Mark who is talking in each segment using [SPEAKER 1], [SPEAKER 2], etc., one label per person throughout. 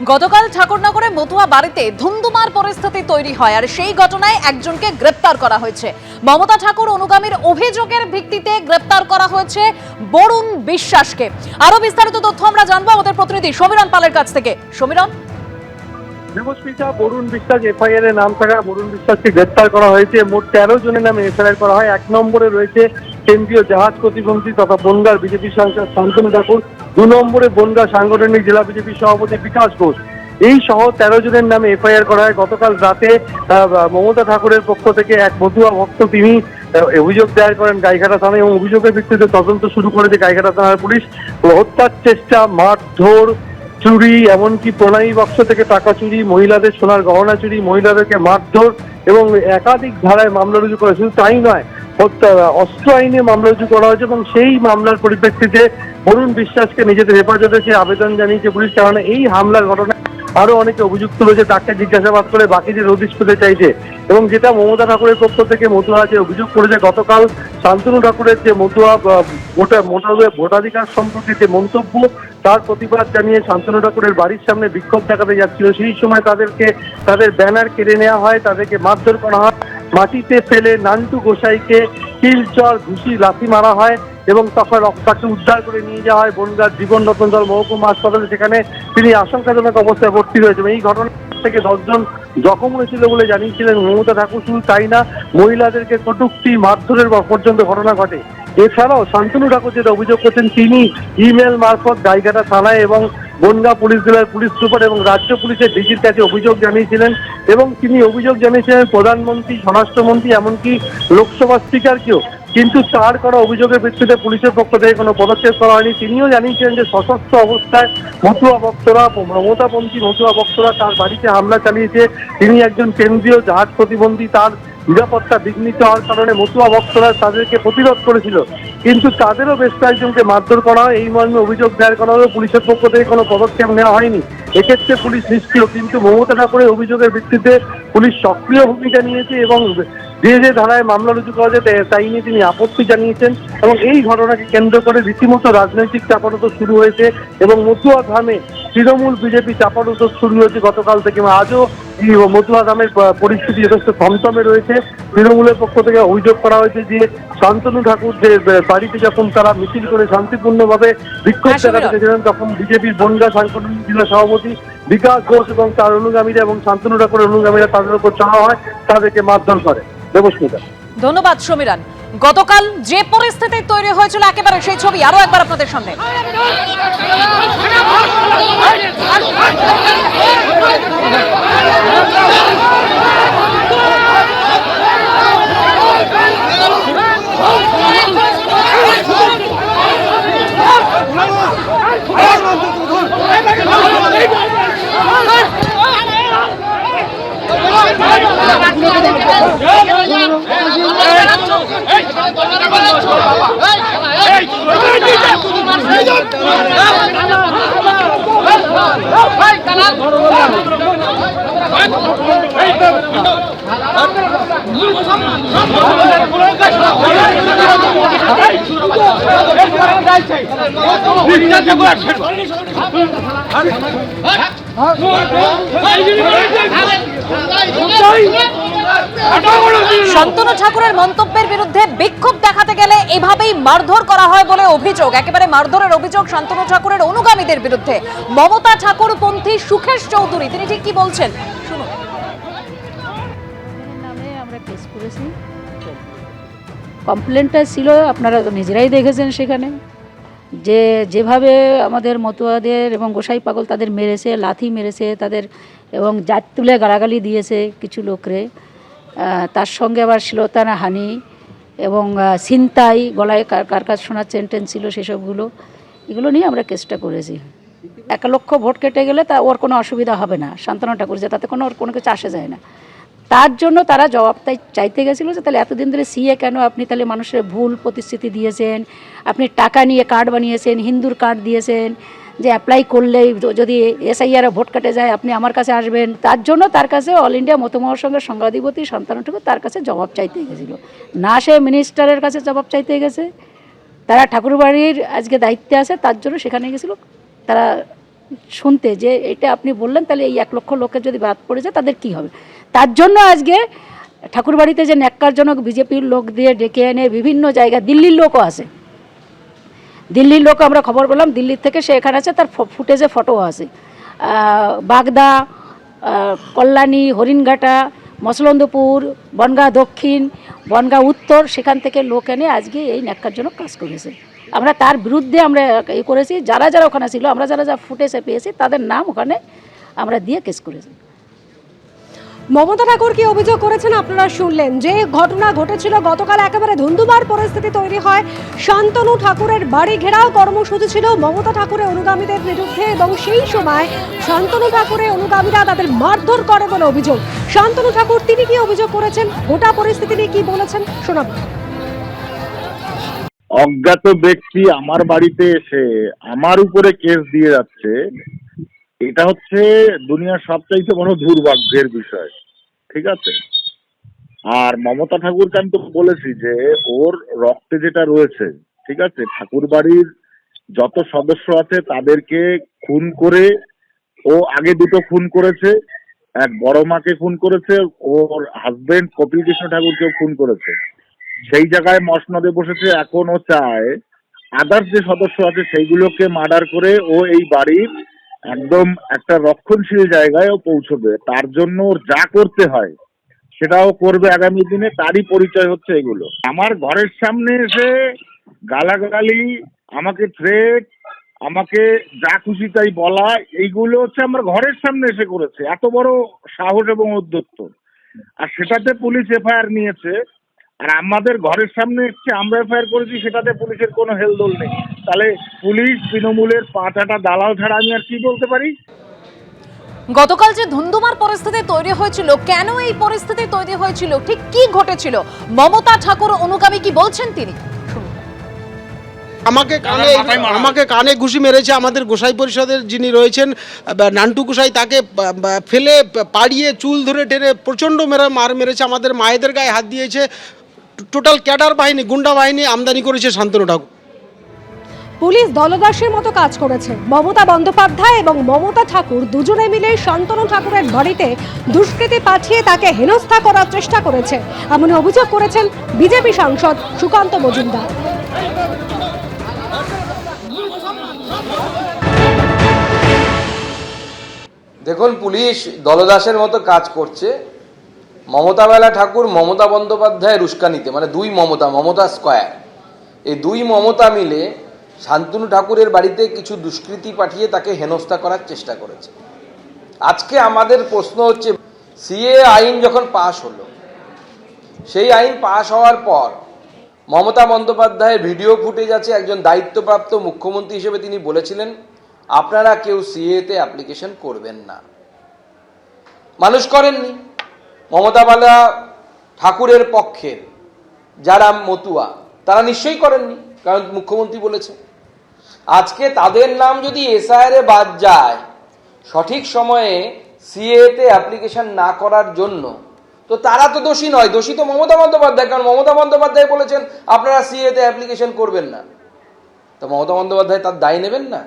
[SPEAKER 1] গতকাল ঠাকুরনগরে মতুয়া বাড়িতে ধুমধুমার পরিস্থিতি তৈরি হয় আর সেই ঘটনায় একজনকে গ্রেপ্তার করা হয়েছে। মমতা ঠাকুর অনুগামীর অভিযোগের ভিত্তিতে গ্রেপ্তার করা হয়েছে বরুণ বিশ্বাসকে। আরো বিস্তারিত তথ্য আমরা জানবো আমাদের প্রতিনিধি সমীরণ পালের কাছ থেকে। সমীরণ,
[SPEAKER 2] দেবস্মিতা, বরুণ বিশ্বাস এফআইআর এর নাম থাকা বরুণ বিশ্বাসকে গ্রেপ্তার করা হয়েছে। মোট 13 জনের নামে এফআইআর করা হয়। 1 নম্বরে রয়েছে কেন্দ্রীয় জাহাজ প্রতিমন্ত্রী তথা বনগাঁর বিজেপি সাংসদ শান্তনু ঠাকুর। 2 নম্বরে বনগাঁ সাংগঠনিক জেলা বিজেপি সভাপতি বিকাশ ঘোষ। এই সহ 13 জনের নামে এফআইআর করা হয়। গতকাল রাতে মমতা ঠাকুরের পক্ষ থেকে এক মতুয়া ভক্ত তিনি অভিযোগ দায়ের করেন গাইঘাটা থানায় এবং অভিযোগের ভিত্তিতে তদন্ত শুরু করেছে গাইঘাটা থানার পুলিশ। হত্যার চেষ্টা, মারধর, চুরি, এমনকি প্রণামী বাক্স থেকে টাকা চুরি, মহিলাদের সোনার গহনা চুরি, মহিলাদেরকে মারধর এবং একাধিক ধারায় মামলা রুজু করে। শুধু তাই নয়, অস্ত্র আইনে মামলা রুজু করা হয়েছে এবং সেই মামলার পরিপ্রেক্ষিতে বরুণ বিশ্বাসকে নিজেদের হেফাজতে সে আবেদন জানিয়েছে পুলিশ। কারণ এই হামলার ঘটনায় আরো অনেকে অভিযুক্ত রয়েছে, তাকে জিজ্ঞাসাবাদ করে বাকিদের হদিশ পেতে চাইছে। এবং যেটা মমতা ঠাকুরের পক্ষ থেকে মতুয়া যে অভিযোগ করেছে, গতকাল শান্তনু ঠাকুরের যে মতুয়া ভোটাধিকার সম্পর্কে যে মন্তব্য, তার প্রতিবাদ জানিয়ে শান্তনু ঠাকুরের বাড়ির সামনে বিক্ষোভ দেখাতে যাচ্ছিল। সেই সময় তাদের ব্যানার কেড়ে নেওয়া হয়, তাদেরকে মারধর করা হয়, মাটিতে ফেলে নান্টু গোসাইকে কিল, চর, ঘুষি, লাথি মারা হয় এবং তখন তাকে উদ্ধার করে নিয়ে যাওয়া হয় বনগাঁর জীবন রতন দল মহকুমা হাসপাতালে, সেখানে তিনি আশঙ্কাজনক অবস্থায় ভর্তি রয়েছেন। এই ঘটনা থেকে 10 জন জখম হয়েছিল বলে জানিয়েছিলেন মমতা ঠাকুর। শুধু তাই না, মহিলাদেরকে কটূক্তি, মারধরের পর্যন্ত ঘটনা ঘটে। এছাড়াও শান্তনু ঠাকুর যেটা অভিযোগ করছেন, তিনি ইমেল মারফত গাইঘাটা থানায় এবং বনগাঁ পুলিশ জেলার পুলিশ সুপার এবং রাজ্য পুলিশের ডিজির কাছে অভিযোগ জানিয়েছিলেন এবং তিনি অভিযোগ জানিয়েছিলেন প্রধানমন্ত্রী, স্বরাষ্ট্রমন্ত্রী, এমনকি লোকসভা স্পিকারকেও। কিন্তু তার করা অভিযোগের ভিত্তিতে পুলিশের পক্ষ থেকে কোনো পদক্ষেপ করা হয়নি। তিনিও জানিয়েছেন যে সশস্ত্র অবস্থায় মতুয়া ভক্তরা, মমতাপন্থী মতুয়া ভক্তরা তার বাড়িতে হামলা চালিয়েছে। তিনি একজন কেন্দ্রীয় জাহাজ প্রতিবন্ধী, তার নিরাপত্তা বিঘ্নিত হওয়ার কারণে মতুয়া ভক্তরা তাদেরকে প্রতিরোধ করেছিল, কিন্তু তাদেরও বেশ কয়েকজনকে মারধর করা হয়। এই মর্মে অভিযোগ দায়ের করা হলেও পুলিশের পক্ষ থেকে কোনো পদক্ষেপ নেওয়া হয়নি। এক্ষেত্রে পুলিশ নিষ্ক্রিয়, কিন্তু মমতা ঠাকুরের অভিযোগের ভিত্তিতে পুলিশ সক্রিয় ভূমিকা নিয়েছে এবং যে ধারায় মামলা রুজু করা যায় তাই নিয়ে তিনি আপত্তি জানিয়েছেন। এবং এই ঘটনাকে কেন্দ্র করে রীতিমতো রাজনৈতিক চাপানোতর শুরু হয়েছে এবং মতুয়া ধামে তৃণমূল বিজেপি চাপানোতর শুরু হয়েছে গতকাল থেকে। আজও এই মতুয়া ধামের পরিস্থিতি যথেষ্ট থমথমে রয়েছে। তৃণমূলের পক্ষ থেকে অভিযোগ করা হয়েছে যে শান্তনু ঠাকুর যে বাড়িতে যখন তারা মিছিল করে শান্তিপূর্ণভাবে বিক্ষোভ দেখাতে গেছিলেন, তখন বিজেপির বনগাঁ সাংগঠনিক জেলা সভাপতি বিকাশ ঘোষ এবং তার অনুগামীরা এবং শান্তনু ঠাকুরের অনুগামীরা তাদের উপর চড়াও হয়, তাদেরকে মারধর করে। দেবস্মিতা,
[SPEAKER 1] ধন্যবাদ সমীরণ। গতকাল যে পরিস্থিতি তৈরি হয়েছিল একেবারে সেই ছবি আরো একবার আপনাদের সামনে। শান্তনু ঠাকুরের মন্তব্যের বিরুদ্ধে বিক্ষোভ দেখাতে গেলে এভাবেই মারধর করা হয় বলে অভিযোগ। একেবারে মারধরের অভিযোগ শান্তনু ঠাকুরের অনুগামীদের বিরুদ্ধে। মমতা ঠাকুর পন্থী সুখেশ চৌধুরী তিনি ঠিক কি বলছেন শুনুন।
[SPEAKER 3] নামে আমরা কেস করেছি, কমপ্লেনটা ছিল আপনারা তো নিজেরাই দেখেছেন, সেখানে যেভাবে আমাদের মতুয়াদের এবং গোসাই পাগল তাদের মেরেছে, লাথি মেরেছে তাদের, এবং জাত তুলে গালাগালি দিয়েছে কিছু লোকরে। তার সঙ্গে আবার শ্লীলতাহানি হানি এবং ছিনতাই, গলায় কার কাজ শোনার সেন্টেন্স ছিল সেসবগুলো, এগুলো নিয়ে আমরা কেসটা করেছি। 1 লক্ষ ভোট কেটে গেলে তা ওর কোনো অসুবিধা হবে না, শান্তনু ঠাকুর, যে তাতে ওর কোনো কিছু আসে যায় না। তার জন্য তারা জবাবটাই চাইতে গেছিলো যে তাহলে এতদিন ধরে সিএ কেন আপনি তাহলে মানুষের ভুল প্রতিশ্রুতি দিয়েছেন, আপনি টাকা নিয়ে কার্ড বানিয়েছেন, হিন্দুর কার্ড দিয়েছেন, যে অ্যাপ্লাই করলেই যদি এসআইআর ভোট কাটে যায় আপনি আমার কাছে আসবেন। তার জন্য তার কাছে অল ইন্ডিয়া মতমহাসংঘের সংঘাধিপতি শান্তনু ঠাকুর তার কাছে জবাব চাইতে গেছিলো, না সে মিনিস্টারের কাছে জবাব চাইতে গেছে। তারা ঠাকুরবাড়ির আজকে দায়িত্বে আছে, তার জন্য সেখানে গেছিলো। তারা শুনতে যে এটা আপনি বললেন, তাহলে এই 1 লক্ষ লোকের যদি বাদ পড়ে যায় তাদের কি হবে। তার জন্য আজকে ঠাকুরবাড়িতে যে ন্যাক্কারজনক বিজেপির লোক দিয়ে ডেকে এনে বিভিন্ন জায়গায়, দিল্লির লোকও আছে, দিল্লির লোক আমরা খবর পেলাম, দিল্লির থেকে সে এখানে আছে, তার ফুটেজে ফটো আছে। বাগদা, কল্যাণী, হরিণঘাটা, মসলন্দপুর, বনগাঁ দক্ষিণ, বনগাঁ উত্তর, সেখান থেকে লোক এনে আজকে এই ন্যাক্কারজনক কাজ করেছে। আমরা তার বিরুদ্ধে আমরা এই করেছি, যারা যারা ওখানে ছিল, আমরা যারা যা ফুটেজে পেয়েছি তাদের নাম ওখানে আমরা দিয়ে কেস করেছি।
[SPEAKER 4] মমতা ঠাকুর কি অভিযোগ করেছেন আপনারা শুনলেন, যে ঘটনা ঘটেছিল গতকাল একেবারে ধুন্ধুমার পরিস্থিতি তৈরি হয়। শান্তনু ঠাকুরের বাড়ি ঘেরাও কর্মসূচি ছিল মমতা ঠাকুরের অনুগামীদের বিরুদ্ধে, এবং সেই সময় শান্তনু ঠাকুরের অনুগামীরা তাদের মারধর করে বলে অভিযোগ। শান্তনু ঠাকুর তিনি কি অভিযোগ করেছেন, গোটা পরিস্থিতি নিয়ে কি বলেছেন শোনাবো।
[SPEAKER 5] অজ্ঞাত ব্যক্তি আমার বাড়িতে এসে আমার উপরে কেস দিয়ে যাচ্ছে, এটা হচ্ছে দুনিয়ার সবচাইতে বড় দুর্ভাগ্যের বিষয়, ঠিক আছে। আর মমতা ঠাকুরকে আমি তো বলেছি যে ওর রক্তে যেটা রয়েছে, ঠিক আছে, ঠাকুর বাড়ির যত সদস্য আছে তাদেরকে খুন করে, ও আগে 2টো খুন করেছে, এক বড় মাকে খুন করেছে, ওর হাজবেন্ড কপিল কৃষ্ণ ঠাকুরকেও খুন করেছে। সেই জায়গায় মসনদে বসেছে। এখন ও চায় আদার্স যে সদস্য আছে সেইগুলোকে মার্ডার করে ও এই বাড়ির একদম একটা রক্ষণশীল জায়গায় ও পৌঁছবে। তার জন্য ওর যা করতে হয় সেটাও করবে আগামী দিনে, তারই পরিচয় হচ্ছে এগুলো। আমার ঘরের সামনে এসে গালাগালি, আমাকে থ্রেট, আমাকে যা খুশি তাই বলা, এইগুলো হচ্ছে আমার ঘরের সামনে এসে করেছে। এত বড় সাহস এবং উদ্যত্ত, আর সেটাতে পুলিশ এফআইআর নিয়েছে। আর আমাদের ঘরের সামনে এসছে, আমরা এফআইআর করেছি, সেটাতে পুলিশের কোনো হেলদোল নেই। তাহলে পুলিশ তৃণমূলের 5 দালাল ছাড়া আমি আর কি বলতে পারি।
[SPEAKER 1] গতকাল যে ধুন্ধুমার পরিস্থিতি তৈরি হয়েছিল, কেন এই পরিস্থিতি তৈরি হয়েছিল, ঠিক কি ঘটেছিল, মমতা ঠাকুর অনুগামী কি বলছেন তিনি শুনুন।
[SPEAKER 6] আমাকে কানে ঘুষি মেরেছে আমাদের গোসাই পরিষদের যিনি রয়েছেন নান্টু গোসাই, তাকে ফেলে পাড়িয়ে চুল ধরে টেনে প্রচণ্ড মার মেরেছে, আমাদের মায়েদের গায়ে হাত দিয়েছে। টোটাল ক্যাডার বাহিনী, গুন্ডা বাহিনী আমদানি করেছে শান্তনু ঠাকুর।
[SPEAKER 4] পুলিশ দলদাসের মতো কাজ করেছে। মমতা বন্দ্যোপাধ্যায় এবং মমতা ঠাকুর দুজনে মিলে শান্তনু ঠাকুরের বাড়িতে দুষ্কৃতী পাঠিয়ে তাকে হেনস্থা করার চেষ্টা করেছে, এমন অভিযোগ করেছেন বিজেপি সাংসদ সুকান্ত মজুমদার।
[SPEAKER 7] দেখুন, পুলিশ দলদাসের মতো কাজ করছে। মমতা বেলা ঠাকুর মমতা বন্দ্যোপাধ্যায়ের উস্কানিতে, মানে 2 মমতা, মমতা স্কয়ার, এই 2 মমতা মিলে শান্তনু ঠাকুরের বাড়িতে কিছু দুষ্কৃতী পাঠিয়ে তাকে হেনস্থা করার চেষ্টা করেছে। আজকে আমাদের প্রশ্ন হচ্ছে, সিএ আইন যখন পাশ হলো, সেই আইন পাশ হওয়ার পর মমতা বন্দ্যোপাধ্যায়ের ভিডিও ফুটেজ আছে। একজন দায়িত্বপ্রাপ্ত মুখ্যমন্ত্রী হিসেবে তিনি বলেছিলেন, আপনারা কেউ সিএতে অ্যাপ্লিকেশন করবেন না। মানুষ করেননি। মমতা বালা ঠাকুরের পক্ষের যারা মতুয়া তারা নিশ্চয়ই করেননি, কারণ মুখ্যমন্ত্রী বলেছে। আজকে তাদের নাম যদি এসআইআরে বাদ যায় সঠিক সময়ে সিএতে অ্যাপ্লিকেশন না করার জন্য, তো তারা তো দোষী নয়, দোষী তো মমতা বন্দ্যোপাধ্যায়। কারণ মমতা বন্দ্যোপাধ্যায় বলেছেন আপনারা সিএতে অ্যাপ্লিকেশন করবেন না, তো মমতা বন্দ্যোপাধ্যায় তার দায় নেবেন না?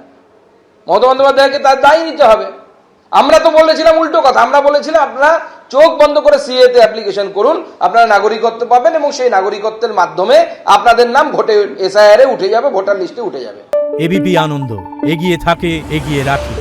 [SPEAKER 7] মমতা বন্দ্যোপাধ্যায়কে তার দায় নিতে হবে। আমরা তো বলেছিলাম উল্টো কথা, আমরা বলেছিলাম আপনারা চোখ বন্ধ করে সিএতে অ্যাপ্লিকেশন করুন, আপনারা নাগরিকত্ব পাবেন এবং সেই নাগরিকত্বের মাধ্যমে আপনাদের নাম ভোটে এসআইআরে উঠে যাবে, ভোটার লিস্টে উঠে যাবে।
[SPEAKER 8] এবিপি আনন্দ, এগিয়ে থাকে, এগিয়ে রাখে।